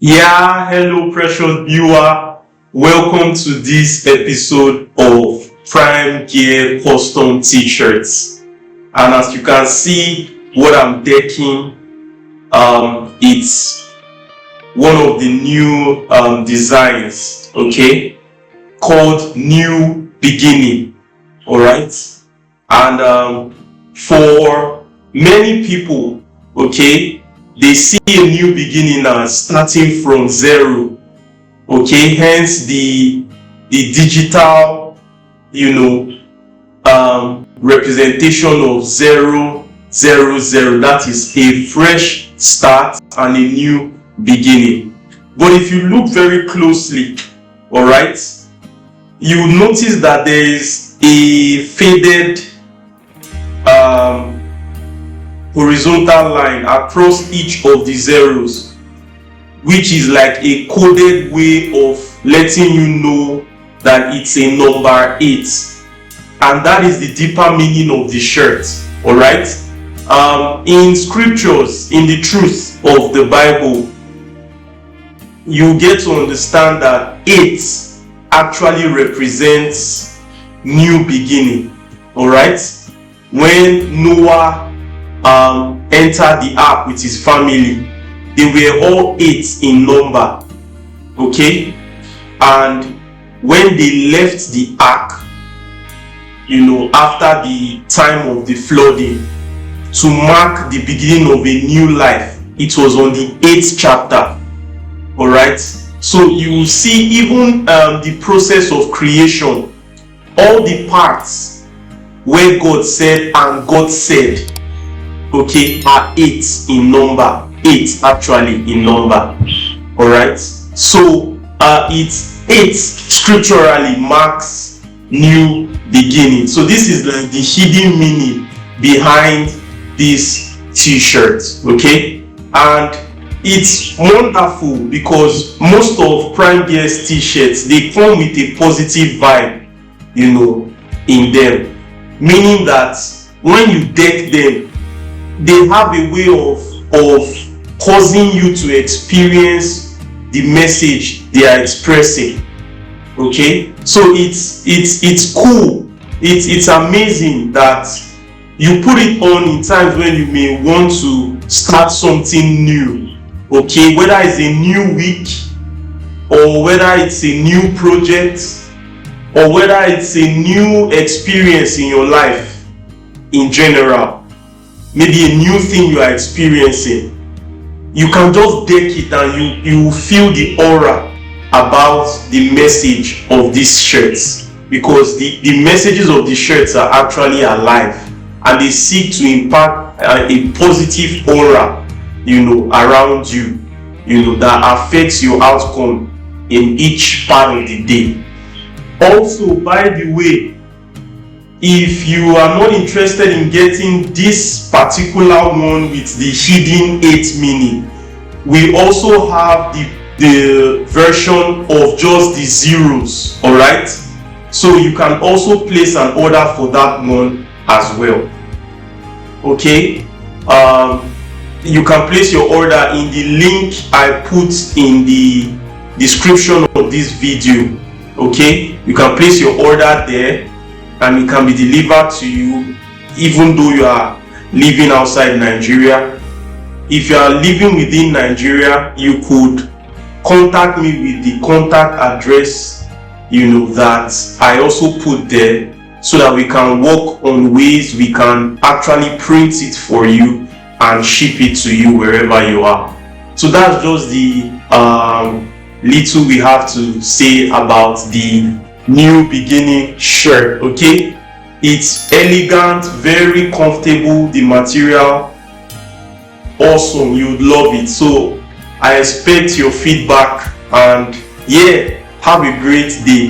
Yeah, hello, precious viewer. Welcome to this episode of Prime Gear Custom T-shirts. And as you can see, what I'm decking, it's one of the new designs, okay, called New Beginning. All right, and for many people, okay, they see a new beginning as starting from zero, okay, hence the digital, representation of 000. That is a fresh start and a new beginning. But if you look very closely, all right, you will notice that there is a faded horizontal line across each of the zeros, which is like a coded way of letting you know that it's a number 8, and that is the deeper meaning of the shirt. All right, in scriptures, in the truth of the Bible, you get to understand that 8 actually represents new beginning. All right, when Noah entered the ark with his family, they were all 8 in number, okay, and when they left the ark, after the time of the flooding, to mark the beginning of a new life, it was on the 8th chapter. All right, so you will see even the process of creation, all the parts where God said and God said, okay, are 8 in number. 8 actually in number. All right, so it's 8 scripturally marks new beginning. So this is like the hidden meaning behind this t-shirt, okay, and it's wonderful because most of Prime Gear's t-shirts, they come with a positive vibe, in them, meaning that when you deck them, they have a way of causing you to experience the message they are expressing. Okay, so it's cool. It's amazing that you put it on in times when you may want to start something new. Okay, whether it's a new week, or whether it's a new project, or whether it's a new experience in your life in general, maybe a new thing you are experiencing, you can just deck it and you feel the aura about the message of these shirts, because the messages of the shirts are actually alive and they seek to impact a positive aura around you, that affects your outcome in each part of the day. Also, by the way, if you are not interested in getting this particular one with the hidden 8 meaning, we also have the version of just the zeros. All right, so you can also place an order for that one as well. Okay, you can place your order in the link I put in the description of this video. Okay, you can place your order there and it can be delivered to you even though you are living outside Nigeria. If you are living within Nigeria, you could contact me with the contact address that I also put there, so that we can work on ways we can actually print it for you and ship it to you wherever you are. So that's just the little we have to say about the New Beginning shirt. Okay, it's elegant, very comfortable, the material awesome, you'd love it. So I expect your feedback, and yeah, have a great day.